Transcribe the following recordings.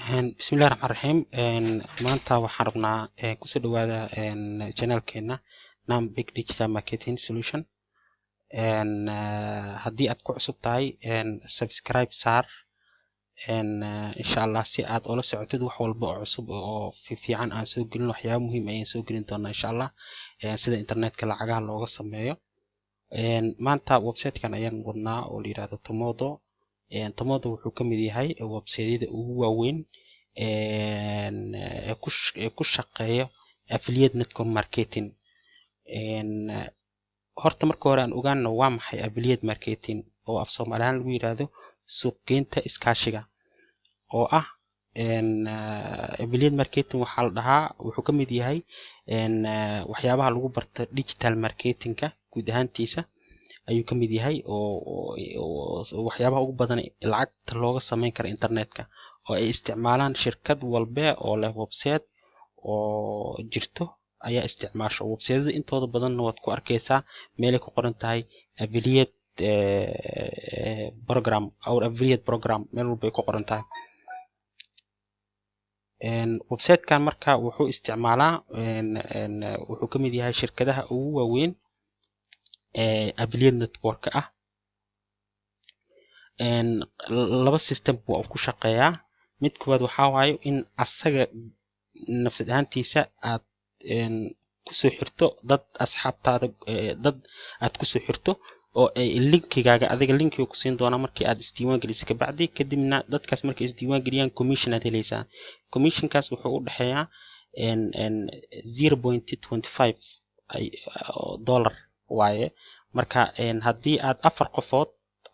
بسم الله الرحمن الرحيم maanta waxaan rabnaa kusoo dhawaada channelkeena Nam Big Digital Marketing Solution haddii aad ku cusub tahay subscribe saar insha Allah si aad ula socotid wax walba oo cusub oo fiican aan soo gelin waxyaabo muhiim ah ayaan soo gelin doonaa insha Allah sida internetka lacagaha looga sameeyo maanta website-kan ayaan wadnaa oo la yiraahdo Tomodo wuxuu ka mid yahay website-yada ugu waaweyn ee ku shaqeeya affiliate network marketing horta marka hore aan ogaano waa maxay affiliate marketing oo af Soomaali ahaan lagu yiraahdo suuq-geynta iskaashiga oo ah affiliate marketing waxaa la dhahaa wuxuu ka mid yahay waxyaabaha lagu barto digital marketing-ka guud ahaantiisa ayuu ka mid yahay oo waxyaabaha ugu badan lacagta looga sameyn karo internetka oo ay isticmaalaan shirkad walba oo leh website oo jirto ayaa isticmaasho website-yada intooda badan waad ku arkaysaa meelay ku qoran tahay affiliate program or affiliate program meel walba ay ku qoran tahay website-kan marka wuxuu isticmaalaa wuxuu ka mid yahay shirkadaha ugu waaweyn affiliate network ah laba system oo ku shaqeeyaa mid koowaad waxa waaye in asaga nafsad ahaantiisa aad ku soo xirto dad asxaabtaada dad aad ku soo xirto oo ay linkigaaga adiga linkiga ku siin doona markii aad isdiiwaan geliso kabacdi kadibna dadkaas markay isdiiwaan geliyaan commission aad helaysaa commissionkaas wuxuu u dhaxeeyaa 0.25 dollar waaye marka haddii aad 4 qofood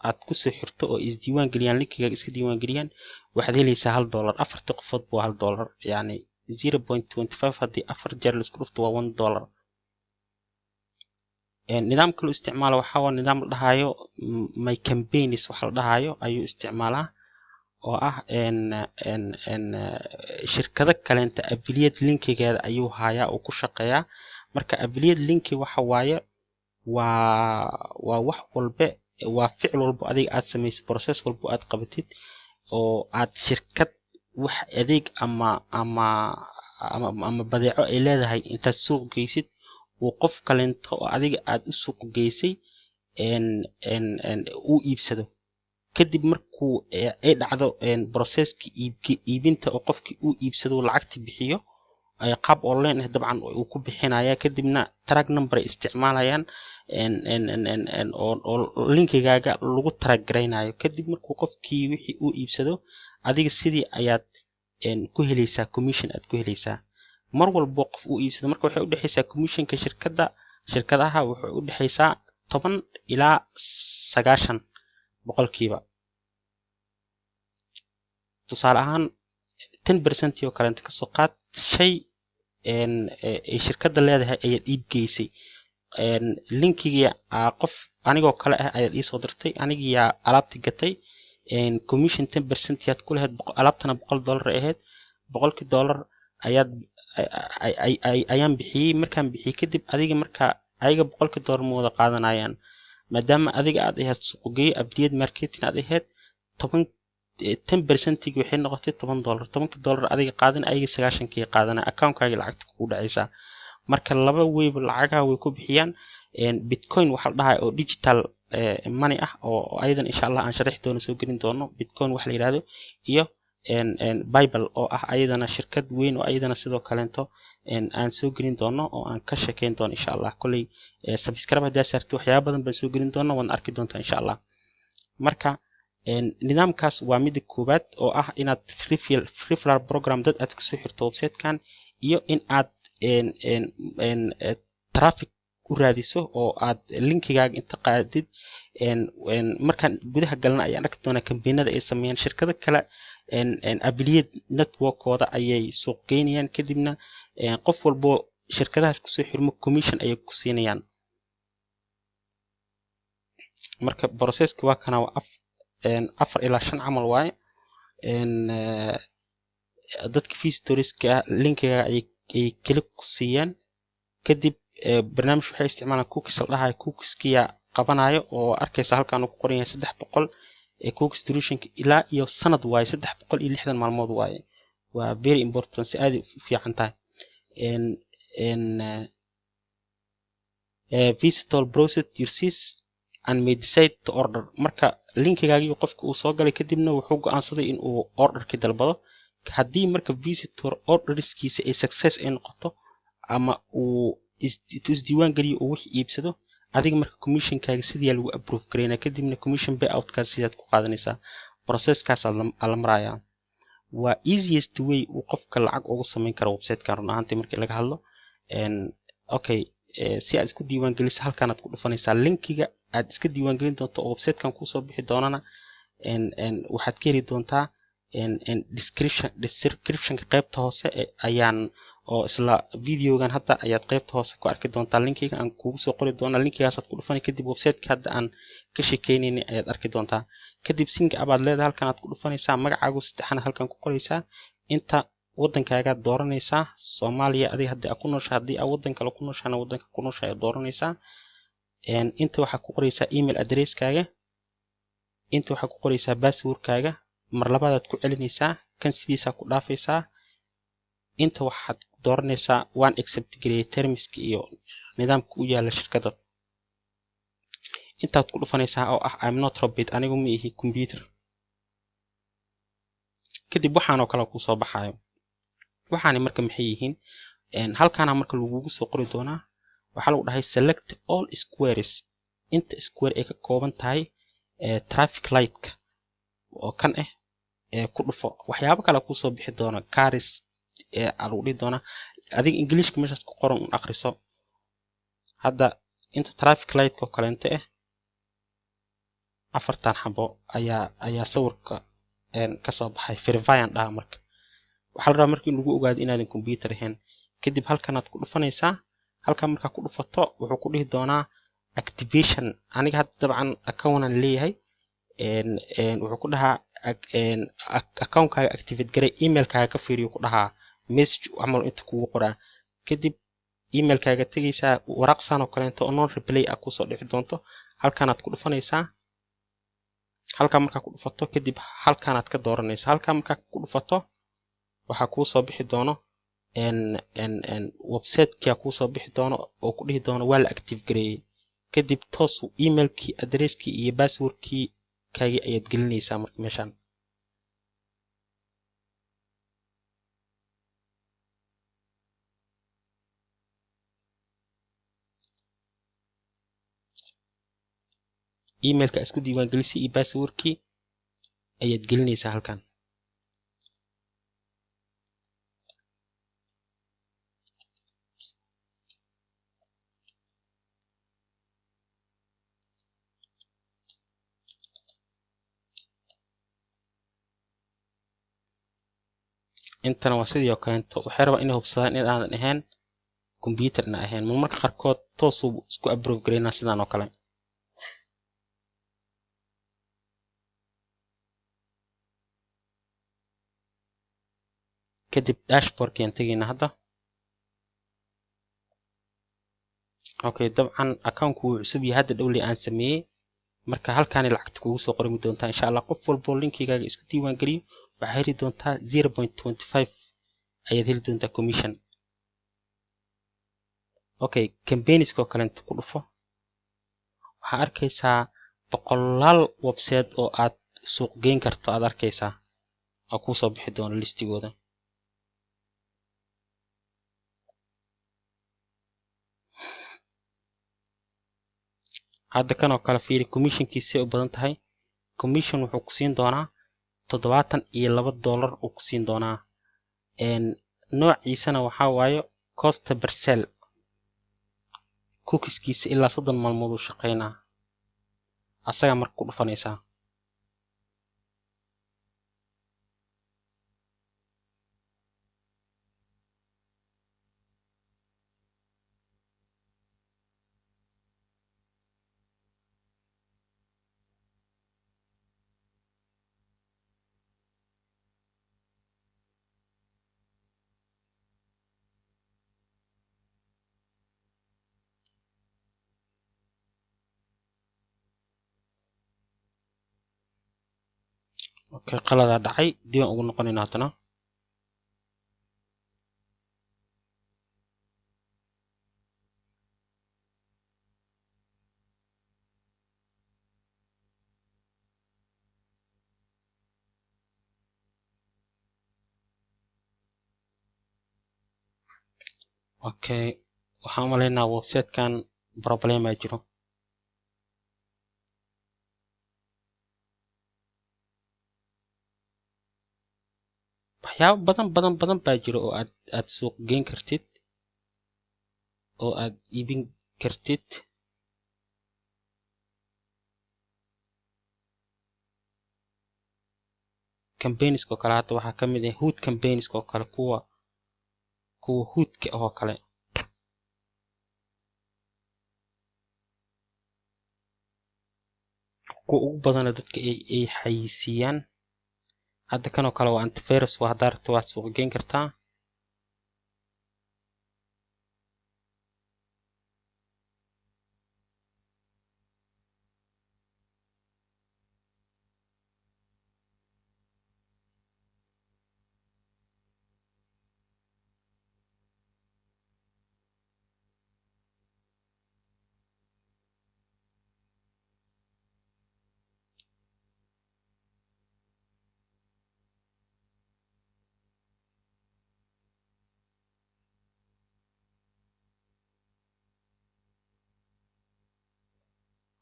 aad ku soo xirto oo isdiiwaan geliyaan linkigaaga iska diiwaan geliyaan waxaad helaysaa $1 4 qofood waa $1 yani 0.25 haddii 4 jeer la isku dhufto waa $1 nidaamka loo isticmaalo waxa waa nidaam la dhahayo my campaigns waxa la dhahayo ayuu isticmaalaa oo ah shirkado kaleenta affiliate linkigeeda ayuu hayaa oo ku shaqeeyaa marka affiliate linki waxa waaye waa wax walba waa ficil walba adiga aad sameeyso process walba aad qabatid oo aad shirkad wax adeeg ama badeeco ay leedahay intaad suuq geysid oo qof kaleento oo adiga aad u suuq geysay uu iibsado kadib markuu ay dhacdo processki iibinta oo qofkii uu iibsado lacagta bixiyo ay qaab online ah dabcan uu ku bixinaya kadibna track number ay isticmaalayaan oo linkigaaga lagu track gareynayo kadib markuu qofkii wixii uu iibsado adiga sidii ayaad ku helaysaa commission aad ku helaysaa mar walba qof uu iibsado marka waxay u dhaxaysaa commissionka shirkadaha waxay u dhaxaysaa 10 ilaa 90 boqolkiiba tusaale ahaan 10% oo kale ka soo qaad shay ay shirkadda leedahay ayaad iib geysay linkiga qof anigoo kale ah ayaad ii soo dirtay anigiyaa alaabti gatay commission 10% yaad ku lahayd alaabtana $100 ahayd $100 ayaan bixiyay markaan bixiyay kadib adiga marka ayaga $100 ma wada qaadanayaan maadaama adiga aad ahayd suuqgeey affiliate marketing aad ahayd 10% waxay noqotay $10 adiga qaadan ayaga 90 qaadana account-kaaga lacagta ku dhacaysa marka laba weyb lacagaha way ku bixiyaan bitcoin waxa la dhahay oo digital money ah oo ayadan insha Allah aan sharax doono soo gelin doono bitcoin waxa la yiraahdo iyo bible oo ah ayadana shirkad weyn oo ayadana sidoo kaleento aan soo gelin doono oo aan ka sheekeyn doono insha Allah kulay subscribe hadaa saarto waxyaabo badan baan soo gelin doono waan arki doontaa insha Allah marka nidaamkaas waa mid koobaad oo ah inaad referral program dad aad ku soo xirto website-kan iyo in aad traffic u raadiso oo aad linkigaaga inta qaadid markaan gudaha galna ayaan arki doonaa kambeynada ay sameeyaan shirkado kale affiliate network-kooda ayay suuq geynayaan kadibna qof walbo shirkadahaas ku soo xirmo commission ayay ku siinayaan marka processka waa kana 4 ilaa 5 camal waaye dadka visitoreska linkiga ay click ku siiyaan kadib barnaamij waxay isticmaalaan cookies la dhahayo cookies-kiya qabanayo oo arkaysa halkaan uu ku qoran yahay 300 cookies duration ilaa iyo sanad waaye 360 maalmood waaye waa very important si aad u fiican tahay visitor browse your sys and may decide to order marka linkigaagii qofka uu soo galay kadibna wuxuu go'aansaday in uu orderkii dalbado haddii marka visitor orderskiisa ay success ay noqoto ama uu isdiiwaan geliyo uu wix iibsado adiga marka commissionkaaga sidii lagu approve gareynaa kadibna commission payoutkaas sidaad ku qaadanaysaa processkaas la marayaa waa easiest way uu qofka lacag ugu samayn karo website-kan run ahaantii markii laga hadlo okay si aad isku diiwaan geliso halkan aad ku dhufanaysaa linkiga aad iska diiwaan gelin doonto oo website-kan kusoo bixi doonana waxaad ka heli doontaa descriptionka qaybta hoose ayaan oo isla videogan hadda ayaad qaybta hoose ku arki doontaa linkiga aan kugu soo qori doona linkigaasaad ku dhufani kadib website-ka hadda aan ka sheekeynayna ayaad arki doontaa kadib singa abaad leedahay halkan aad ku dhufanaysaa magacaagu saddexana halkan ku qoraysaa inta waddankaagaad dooranaysaa Soomaaliya adiga haddii aad ku nooshahay haddii aad waddan kale ku nooshahay waddanka ku nooshahay aad dooranaysaa inta waxaad ku qoraysaa email addresskaaga inta waxaad ku qoraysaa passwordkaaga mar labaadaad ku celinaysaa kan sidiisaa ku dhaafaysaa inta waxaad dooranaysaa one accept gareey termiska iyo nidaamka u yaala shirkadda intaad ku dhufanaysaa oo ah I'm not robot anigu ma ihi computer kadib waxaan oo kale ku soo baxayo waxaani marka maxay yihiin halkaana marka lagugu soo qori doonaa waxa lagu dhahay select all squares inta square ay ka kooban tahay traffic light-ka oo kan ku dhufo waxyaabo kale ku soo bixi doona cars lagu dhihi doona adiga Englishka meeshaas ku qoran akhriso hadda inta traffic light-ka oo kaleento afartan xabo ayaa sawirka ka soo baxay verify dhaha marka waxa la rabaa markii lagu ogaado inaadan computer ahayn kadib halkan aad ku dhufanaysaa halkan marka ku dhufato wuxuu ku dhihi doonaa activation aniga hadda dabcan account aan leeyahay wuxuu ku dhahaa account-kaaga activate garay email-kaaga ka fiiriyo ku dhahaa message amal inta kugu qoraa kadib email-kaaga tagaysaa waraaqsan oo kaleento oo non reply ah ku soo dhixi doonto halkan aad ku dhufanaysaa halkan marka ku dhufato kadib halkan aad ka dooranaysaa halkan marka ku dhufato waxa ku soo bixi doono website-ka ku soo bixi doono oo ku dhihi doono waa la active gareeyay kadib toos email-kii address-kii iyo password-kii kaagi ayaad gelinaysaa marka meeshan email-ka isku diiwaan gelisay iyo password-kii ayaad gelinaysaa halkan intana waa sidoo kaleento waxay rabaa inay hubsadaan in aanan ahayn computer na ahayn marmarka qaarkood toos uu isku approve gareynaa sidaan oo kale kadib dashboard-keen tagayna hadda okay dabcan account-ku wuu cusub yahay hadda dhowli aan sameeyay marka halkaan lacagta kugu soo qormi doontaa insha Allah qof walba linkigaaga isku diiwaan geliyo waxay heli doontaa 0.25 ayaad heli doontaa commission okay campaigns-ka oo kale ku dhufo waxaa arkaysaa boqolaal website oo aad suuq geyn karto aad arkaysaa oo ku soo bixi doona listigooda hadda kan oo kale fiiri commissionkiisa u badan tahay commission wuxuu ku siin doonaa $72 uu ku siin doonaa noociisana waxa waaye cost per sale cookieskiisa ilaa 30 maalmood uu shaqeynaa asaga marka ku dhufanaysaa okay qalada dhacay diiwaan ugu noqonayna hadana okay waxaan u maleynayaa website-kan problem ay jiro waxyaabo badan baa jiro oo aad suuq geyn kartid oo aad iibin kartid campaigns oo kale hadda waxaa ka mid ah hood campaigns oo kale kuwa hoodka oo kale kuwa ugu badan dadka ay xayisiiyaan hadda kan oo kale waa antivirus waa haddaa rabto waad suuq geyn kartaa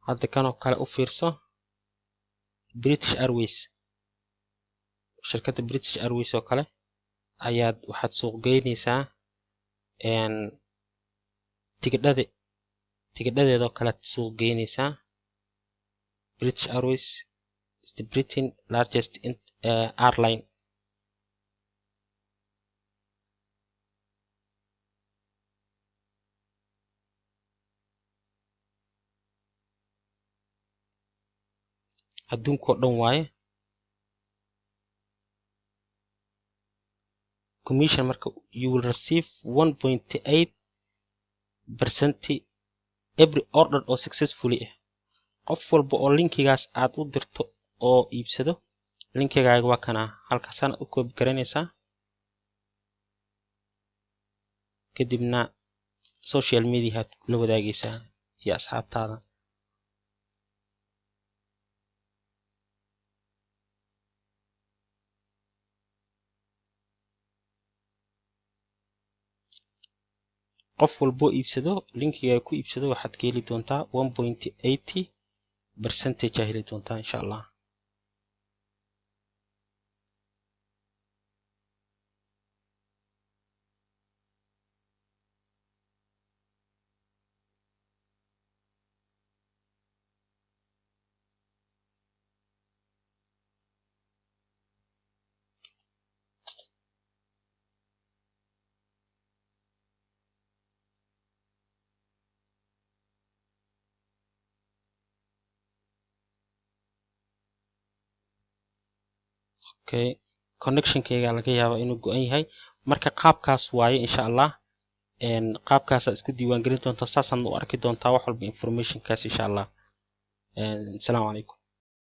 hadda kan oo kale u fiirso British Airways shirkadda British Airways oo kale waxaad suuq geynaysaa tigidhadeeda oo kale suuq geynaysaa British Airways is the Britain largest airline adduunka oo dhan waaye commission marka you will receive 1.8% every order oo successfully ah qof walba oo linkigaas aad u dirto oo iibsado linkigaaga waa kana halkaasana u koobi garanaysaa kadibna social media aad la wadaagaysaa iyo asxaabtaada qof walbo iibsado linkiga ku iibsado waxaad ka heli doontaa 1.80% heli doontaa insha Allah okay connection-kayga laga yaabaa inuu go'an yahay marka qaabkaas waaye insha Allah qaabkaas isku diiwaan gelin doontaa saasaan u arki doontaa wax walba information kaas insha Allah assalamu alaykum